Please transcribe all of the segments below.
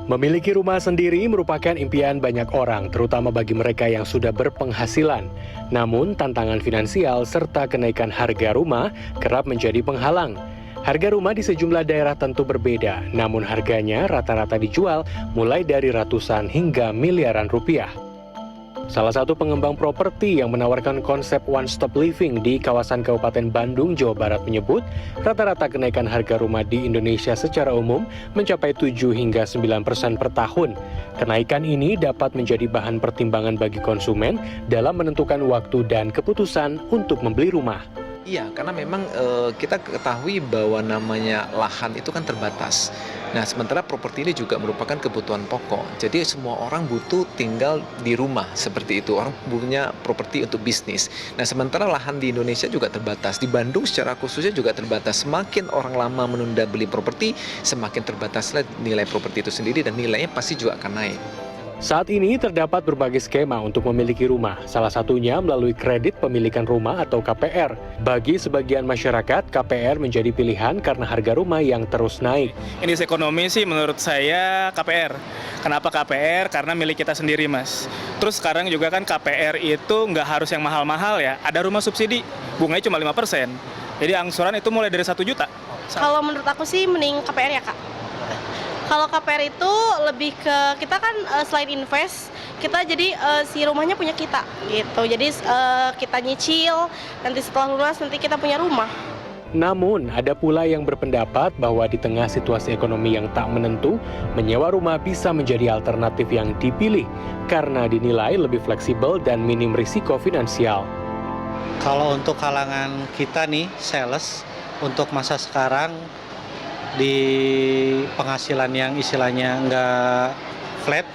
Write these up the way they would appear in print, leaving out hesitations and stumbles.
Memiliki rumah sendiri merupakan impian banyak orang, terutama bagi mereka yang sudah berpenghasilan. Namun, tantangan finansial serta kenaikan harga rumah kerap menjadi penghalang. Harga rumah di sejumlah daerah tentu berbeda, namun harganya rata-rata dijual mulai dari ratusan hingga miliaran rupiah. Salah satu pengembang properti yang menawarkan konsep one-stop living di kawasan Kabupaten Bandung, Jawa Barat menyebut, rata-rata kenaikan harga rumah di Indonesia secara umum mencapai 7 hingga 9% per tahun. Kenaikan ini dapat menjadi bahan pertimbangan bagi konsumen dalam menentukan waktu dan keputusan untuk membeli rumah. Iya, karena memang kita ketahui bahwa namanya lahan itu kan terbatas. Nah, sementara properti ini juga merupakan kebutuhan pokok. Jadi semua orang butuh tinggal di rumah seperti itu. Orang punya properti untuk bisnis. Nah, sementara lahan di Indonesia juga terbatas. Di Bandung secara khususnya juga terbatas. Semakin orang lama menunda beli properti, semakin terbataslah nilai properti itu sendiri dan nilainya pasti juga akan naik. Saat ini terdapat berbagai skema untuk memiliki rumah, salah satunya melalui kredit pemilikan rumah atau KPR. Bagi sebagian masyarakat, KPR menjadi pilihan karena harga rumah yang terus naik. Indeks ekonomi sih menurut saya KPR. Kenapa KPR? Karena milik kita sendiri, Mas. Terus sekarang juga kan KPR itu nggak harus yang mahal-mahal ya. Ada rumah subsidi, bunganya cuma 5%. Jadi angsuran itu mulai dari 1 juta. Kalau menurut aku sih mending KPR ya, Kak. Kalau KPR itu lebih ke kita kan selain invest, kita jadi si rumahnya punya kita gitu. Jadi kita nyicil, nanti setelah lunas nanti kita punya rumah. Namun, ada pula yang berpendapat bahwa di tengah situasi ekonomi yang tak menentu, menyewa rumah bisa menjadi alternatif yang dipilih karena dinilai lebih fleksibel dan minim risiko finansial. Kalau untuk kalangan kita nih, sales, untuk masa sekarang, di penghasilan yang istilahnya nggak flat,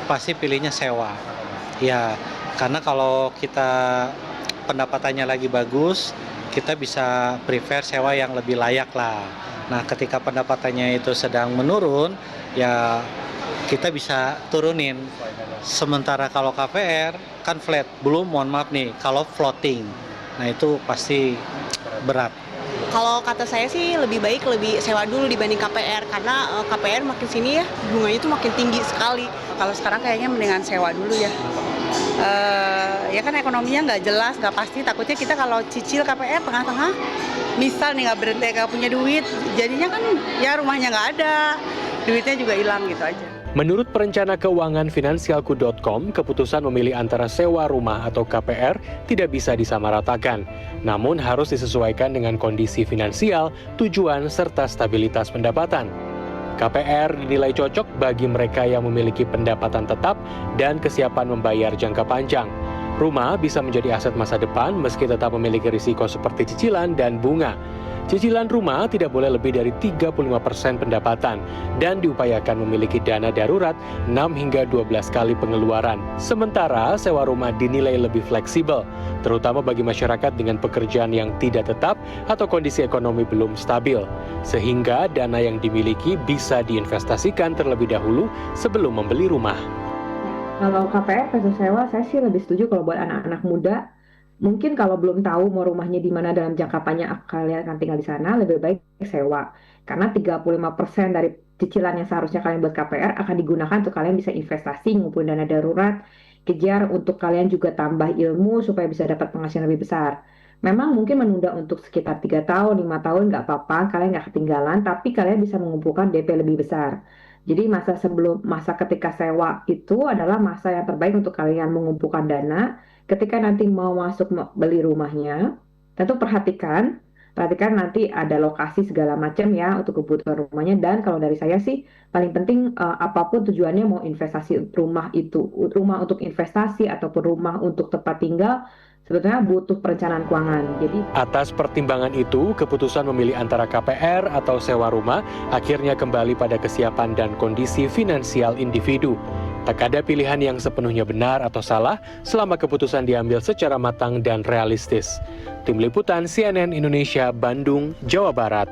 pasti pilihnya sewa. Ya, karena kalau kita pendapatannya lagi bagus, kita bisa prefer sewa yang lebih layak lah. Nah, ketika pendapatannya itu sedang menurun, ya kita bisa turunin. Sementara kalau KPR kan flat, belum mohon maaf nih, kalau floating, nah itu pasti berat. Kalau kata saya sih lebih baik lebih sewa dulu dibanding KPR karena KPR makin sini ya bunganya itu makin tinggi sekali. Kalau sekarang kayaknya mendingan sewa dulu ya. Ya kan ekonominya nggak jelas, nggak pasti. Takutnya kita kalau cicil KPR tengah-tengah, misal nih nggak berhenti, nggak punya duit, jadinya kan ya rumahnya nggak ada, duitnya juga hilang gitu aja. Menurut perencana keuangan finansialku.com, keputusan memilih antara sewa rumah atau KPR tidak bisa disamaratakan, namun harus disesuaikan dengan kondisi finansial, tujuan, serta stabilitas pendapatan. KPR dinilai cocok bagi mereka yang memiliki pendapatan tetap dan kesiapan membayar jangka panjang. Rumah bisa menjadi aset masa depan meski tetap memiliki risiko seperti cicilan dan bunga. Cicilan rumah tidak boleh lebih dari 35% pendapatan dan diupayakan memiliki dana darurat 6 hingga 12 kali pengeluaran. Sementara sewa rumah dinilai lebih fleksibel, terutama bagi masyarakat dengan pekerjaan yang tidak tetap atau kondisi ekonomi belum stabil, sehingga dana yang dimiliki bisa diinvestasikan terlebih dahulu sebelum membeli rumah. Kalau KPR versus sewa, saya sih lebih setuju kalau buat anak-anak muda. Mungkin kalau belum tahu mau rumahnya di mana dalam jangka panjang kalian akan tinggal di sana, lebih baik sewa. Karena 35% dari cicilan yang seharusnya kalian buat KPR akan digunakan untuk kalian bisa investasi, ngumpulin dana darurat, kejar untuk kalian juga tambah ilmu supaya bisa dapat penghasilan lebih besar. Memang mungkin menunda untuk sekitar 3 tahun, 5 tahun nggak apa-apa, kalian nggak ketinggalan, tapi kalian bisa mengumpulkan DP lebih besar. Jadi masa ketika sewa itu adalah masa yang terbaik untuk kalian mengumpulkan dana. Ketika nanti mau masuk beli rumahnya, tentu perhatikan nanti ada lokasi segala macam ya untuk kebutuhan rumahnya. Dan kalau dari saya sih paling penting apapun tujuannya, mau investasi rumah untuk investasi ataupun rumah untuk tempat tinggal, sebetulnya butuh perencanaan keuangan. Jadi atas pertimbangan itu, keputusan memilih antara KPR atau sewa rumah akhirnya kembali pada kesiapan dan kondisi finansial individu. Tak ada pilihan yang sepenuhnya benar atau salah selama keputusan diambil secara matang dan realistis. Tim Liputan CNN Indonesia, Bandung, Jawa Barat.